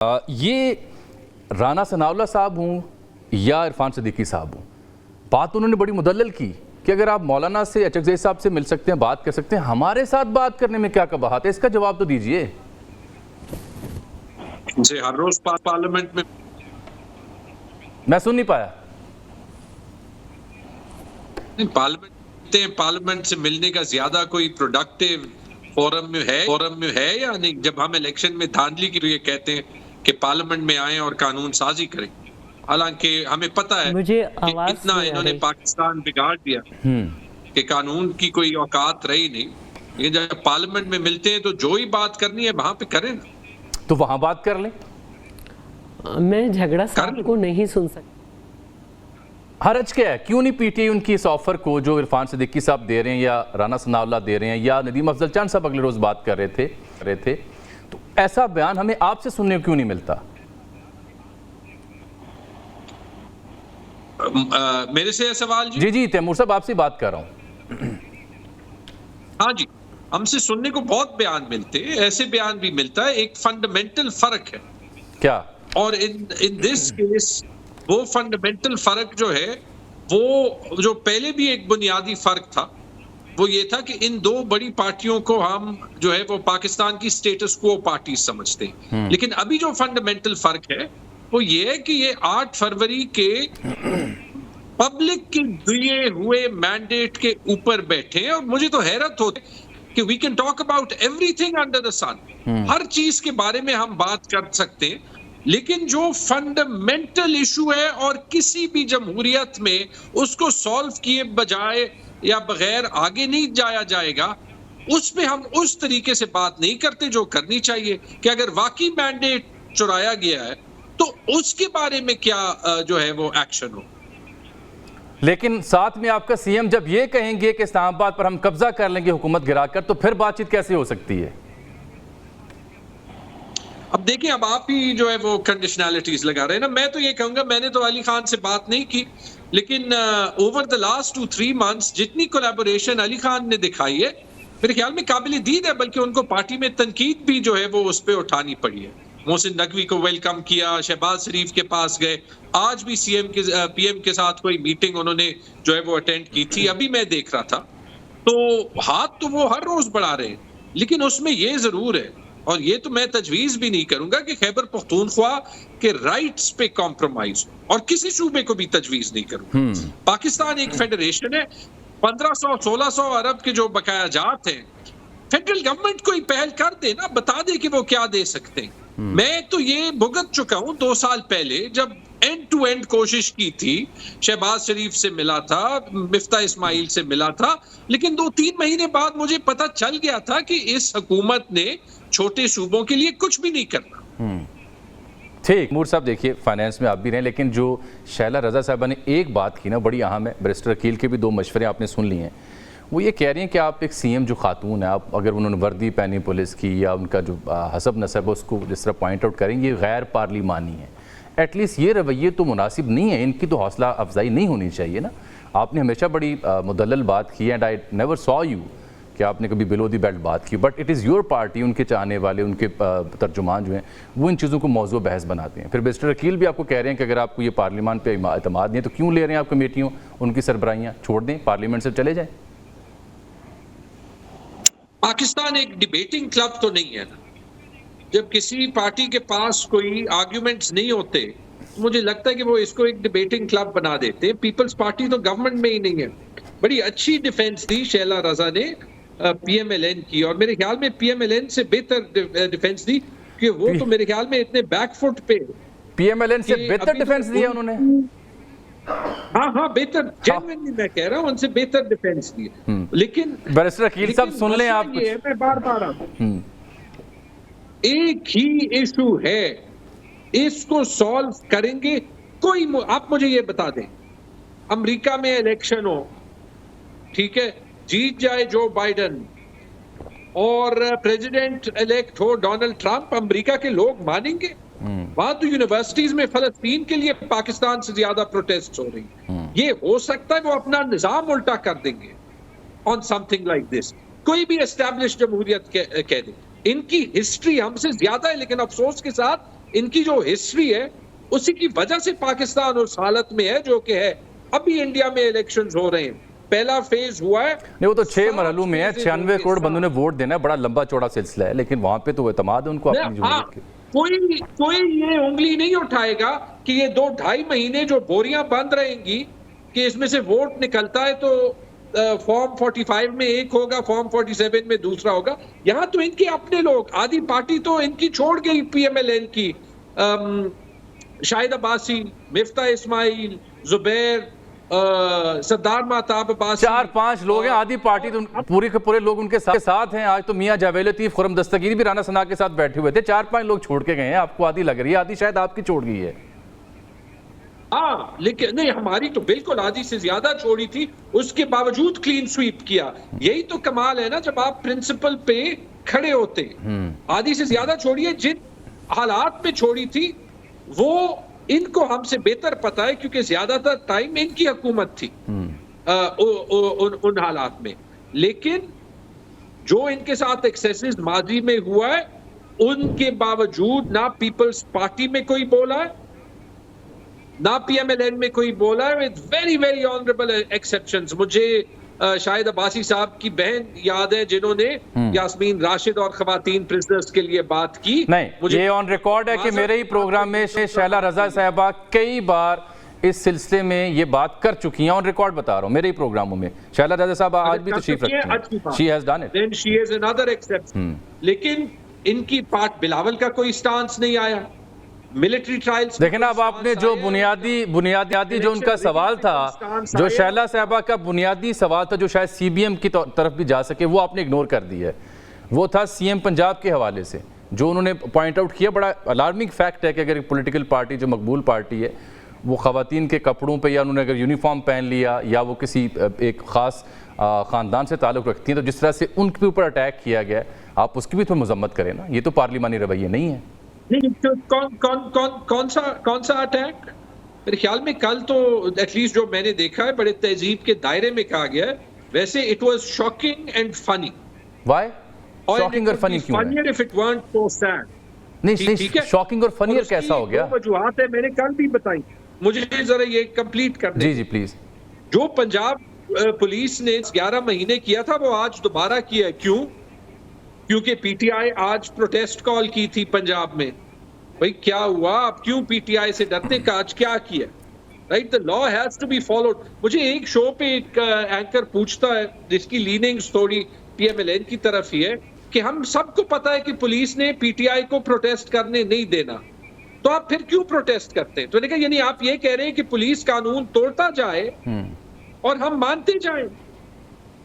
ये राना सनाउल्लाह साहब हूँ या इरफान सिद्दीकी साहब हूँ, बात उन्होंने बड़ी मुदल्लल की कि अगर आप मौलाना से अचकज़ई साहब से मिल सकते हैं, बात कर सकते हैं, हमारे साथ बात करने में क्या कबाहत है? इसका जवाब तो दीजिए। जी, हर रोज पार्लियामेंट में मैं सुन नहीं पाया। पार्लियामेंट से मिलने का ज्यादा कोई प्रोडक्टिव फोरम में है या नहीं? जब हम इलेक्शन में धांधली की ये कहते हैं कि पार्लियामेंट में आए और कानून साजी करें, हालांकि हमें पता है कि इतना इन्होंने पाकिस्तान बिगाड़ दिया कि कानून की कोई औकात रही नहीं। लेकिन जब पार्लियामेंट में मिलते हैं तो जो ही बात करनी है वहां पे करें ना, तो वहां बात कर लें। मैं झगड़ा साहब को नहीं सुन सकती। हरज क्या है? क्यों नहीं पीटीआई उनकी इस ऑफर को जो इरफान सिद्दीकी साहब दे रहे हैं या राना सनाउल्लाह दे रहे हैं या नदीम अफजल चंद साहब अगले रोज बात कर रहे थे, तो ऐसा बयान हमें आपसे सुनने को क्यों नहीं मिलता? मेरे से सवाल जी जी तैमूर साहब आपसे बात कर रहा हूं। हाँ जी, हमसे सुनने को बहुत बयान मिलते हैं, ऐसे बयान भी मिलता है। एक फंडामेंटल फर्क है क्या? और इन दिस केस वो फंडामेंटल फर्क जो है, वो जो पहले भी एक बुनियादी फर्क था, वो ये था कि इन दो बड़ी पार्टियों को हम जो है वो पाकिस्तान की स्टेटस क्वो पार्टी समझते हैं। लेकिन अभी जो फंडामेंटल फर्क है वो ये है कि ये 8 फरवरी के पब्लिक के दिए हुए मैंडेट के ऊपर बैठे हैं। और मुझे तो हैरत होती है कि we can talk about everything under the sun, हर चीज के बारे में हम बात कर सकते हैं, लेकिन जो फंडामेंटल इशू है और किसी भी जमहूरियत में उसको सॉल्व किए बजाय या बगैर आगे नहीं जाया जाएगा, उस पे हम उस तरीके से बात नहीं करते जो करनी चाहिए। कि अगर वाकई मैंडेट चुराया गया है तो उसके बारे में क्या जो है वो एक्शन हो। लेकिन साथ में आपका सीएम जब ये कहेंगे कि इस्लामाबाद पर हम कब्जा कर लेंगे हुकूमत गिराकर, तो फिर बातचीत कैसे हो सकती है? अब देखिए, अब आप ही जो है वो कंडीशनैलिटीज लगा रहे हैं ना। मैं तो ये कहूंगा, मैंने तो अली खान से बात नहीं की, लेकिन ओवर द लास्ट 2-3 मंथ्स जितनी कोलैबोरेशन अली खान ने दिखाई है, मेरे ख्याल में काबिल दीद है। बल्कि उनको पार्टी में तनकीद भी जो है वो उस पर उठानी पड़ी है। मोहसिन नकवी को वेलकम किया, शहबाज शरीफ के पास गए, आज भी पीएम के साथ कोई मीटिंग उन्होंने जो है वो अटेंड की थी, अभी मैं देख रहा था। तो हाथ तो वो हर रोज बढ़ा रहे हैं, लेकिन उसमें ये जरूर है, और ये तो मैं तजवीज भी नहीं करूंगा कि खैबर पख्तूनख्वा के राइट्स पे कॉम्प्रोमाइज हो, और किसी सूबे को भी तजवीज नहीं करूंगा। पाकिस्तान एक फेडरेशन है, 1500-1600 अरब के जो बकाया जात हैं, फेडरल गवर्नमेंट कोई पहल कर दे ना, बता दे कि वो क्या दे सकते हैं। मैं तो ये भुगत चुका हूं 2 साल पहले, जब एंड टू एंड कोशिश की थी। शहबाज शरीफ से मिला था, मिफ्ता इस्माइल से मिला था, लेकिन 2-3 महीने बाद मुझे पता चल गया था कि इस हुकूमत ने छोटे सूबों के लिए कुछ भी नहीं करना। ठीक, मूर साहब देखिए, फाइनेंस में आप भी रहे, लेकिन जो शैला रजा साहबा ने एक बात की ना, बड़ी अहम है। बैरिस्टर अकील के भी 2 मशवरे आपने सुन लिए हैं। वो ये कह रही हैं कि आप एक सीएम जो खातून है, आप अगर उन्होंने वर्दी पहनी पुलिस की या उनका जो हसब नसब है उसको जिस तरह पॉइंट आउट करेंगे, ये गैर पार्लिमानी है। एटलीस्ट ये रवैये तो मुनासिब नहीं है, इनकी तो हौसला अफजाई नहीं होनी चाहिए ना। आपने हमेशा बड़ी मुदल्लल बात की है, and I never saw you कि आपने कभी बिलो दी बेल्ट बात की, but it is your party. उनके चाहने वाले, उनके तर्जुमान जो हैं, वो इन चीज़ों को मौजू बहस बनाते हैं। फिर बैरिस्टर अकील भी आपको कह रहे हैं कि अगर आपको ये पार्लियामान पे एतमाद नहीं है तो क्यों ले रहे हैं आप कमेटियों, उनकी सरबराहियाँ छोड़ दें, पार्लियामेंट से चले जाएँ। पाकिस्तान एक डिबेटिंग क्लब तो नहीं है ना। जब किसी पार्टी के पास कोई आर्ग्यूमेंट्स नहीं होते, मुझे लगता है कि वो इसको एक डिबेटिंग क्लब बना देते हैं। पीपल्स पार्टी तो गवर्नमेंट में ही नहीं है। बड़ी अच्छी डिफेंस दी शैला रजा ने पीएमएलएन की, और मेरे ख्याल में पीएमएलएन से बेहतर डिफेंस दी, कि वो तो मेरे ख्याल में इतने बैकफुट पे। पीएमएलएन से बेहतर डिफेंस दिया उन्होंने? हाँ, बेहतर, जेन्युइनली मैं कह रहा हूं, उनसे बेहतर डिफेंस दी। लेकिन बैरिस्टर अकील साहब सुन लें आप। ये मैं बार-बार एक ही इशू है, इसको सॉल्व करेंगे। कोई आप मुझे ये बता दें, अमेरिका में इलेक्शन हो, ठीक है, जीत जाए जो बाइडेन और प्रेसिडेंट इलेक्ट हो डोनाल्ड ट्रंप, अमेरिका के लोग मानेंगे? वहां तो यूनिवर्सिटीज में फलस्तीन के लिए पाकिस्तान से ज्यादा प्रोटेस्ट हो रही। ये हो सकता है वो अपना निजाम उल्टा कर देंगे ऑन समथिंग लाइक दिस। कोई भी एस्टैब्लिश जमहूरियत कह दे, इनकी हिस्ट्री हमसे ज्यादा है, लेकिन अफसोस के साथ इनकी जो हिस्ट्री है उसी की वजह से पाकिस्तान उस हालत में है जो कि है। अभी इंडिया में इलेक्शंस हो रहे हैं, पहला फेज हुआ है, नहीं वो तो 6 मरहलों में है, 96 करोड़ बंदों ने वोट देना है, बड़ा लंबा चौड़ा सिलसिला है, लेकिन वहां पे तो एतमाद है उनको अपनी जमहूरियत के। कोई ये उंगली नहीं उठाएगा कि ये 2-2.5 महीने जो बोरियां बंद रहेंगी कि इसमें से वोट निकलता है तो फॉर्म 45 में एक होगा, फॉर्म 47 में दूसरा होगा। यहाँ तो इनके अपने लोग, आधी पार्टी तो इनकी छोड़ गई PMLN की, शाहिद अब्बासी, मिफ्ता इस्माइल, जुबैर, सरदार महताब अब्बासी, 4-5 लोग हैं, आधी पार्टी तो पूरे के पूरे लोग उनके साथ हैं। आज तो मियां जावेद लतीफ, खुरम दस्तगीरी भी राना सना के साथ बैठे हुए थे। 4-5 लोग छोड़ के गए हैं, आपको आधी लग रही है, आधी शायद आपकी छोड़ गई है। हाँ, लेकिन नहीं, हमारी तो बिल्कुल आधी से ज्यादा छोड़ी थी, उसके बावजूद क्लीन स्वीप किया। यही तो कमाल है ना, जब आप प्रिंसिपल पे खड़े होते। आधी से ज्यादा छोड़ी है, जिन हालात में छोड़ी थी वो इनको हमसे बेहतर पता है, क्योंकि ज्यादातर टाइम इनकी हुकूमत थी उन हालात में। लेकिन जो इनके साथ एक्सेसेस माजी में हुआ है, उनके बावजूद ना पीपल्स पार्टी में कोई बोला है, ना PMLN में कोई बोला है, with very very honourable exceptions. मुझे शाहिद अब्बासी साहब की बहन याद है जिन्होंने यास्मीन राशिद और खवातीन प्रिजनर्स के लिए बात की। नहीं, ये ऑन रिकॉर्ड है कि मेरे ही प्रोग्राम में शैला रजा साहबा कई बार इस सिलसिले में ये बात कर चुकी हैं, ऑन रिकॉर्ड बता रहा हूँ, मेरे ही प्रोग्रामों में। शैला रजा साहब आज भी तशरीफ रखती हैं, she has done it, then she is another exception. लेकिन इनकी पार्ट बिलावल का कोई स्टांस नहीं आया, मिलिट्री ट्रायल्स। देखें ना, अब आपने जो बुनियादी जो उनका सवाल था, जो शैला साहबा का बुनियादी सवाल था, जो शायद CBM की तरफ भी जा सके, वो आपने इग्नोर कर दिया है। वो था CM पंजाब के हवाले से, जो उन्होंने पॉइंट आउट किया। बड़ा अलार्मिंग फैक्ट है कि अगर एक पॉलिटिकल पार्टी जो मकबूल पार्टी है, वो ख़वातीन के कपड़ों पे, या उन्होंने अगर यूनिफॉर्म पहन लिया, या वो किसी एक ख़ास ख़ानदान से ताल्लुक़ रखती हैं, तो जिस तरह से उनके ऊपर अटैक किया गया, आप उसकी भी तो मजम्मत करें ना। ये तो पार्लिमानी रवैया नहीं है। नहीं, तो कौन सा अटैक? मेरे ख्याल में कल तो एटलीस्ट जो मैंने देखा है बड़े तहजीब के दायरे में कहा गया है। वैसे it was shocking and funny. Why shocking और फनी क्यों है? If it want so sad. नहीं, शॉकिंग और फनी कैसा हो गया? वजूहात है, मैंने कल भी बताई, मुझे जरा ये कंप्लीट करने। जी प्लीज। जो पंजाब पुलिस ने 11 महीने किया था, वो आज दोबारा किया है। क्यों? क्योंकि PTI आज प्रोटेस्ट कॉल की थी पंजाब में। भाई क्या हुआ? आप क्यों PTI से डरते? का आज क्या किया? Right, the law has to be followed. मुझे एक शो पे एक एंकर पूछता है, जिसकी लीनिंग्स थोड़ी PMLN की तरफ ही है, कि हम सबको पता है कि पुलिस ने PTI को प्रोटेस्ट करने नहीं देना, तो आप फिर क्यों प्रोटेस्ट करते हैं? तो मैंने कहा यानी आप ये कह रहे हैं कि पुलिस कानून तोड़ता जाए और हम मानते जाएं।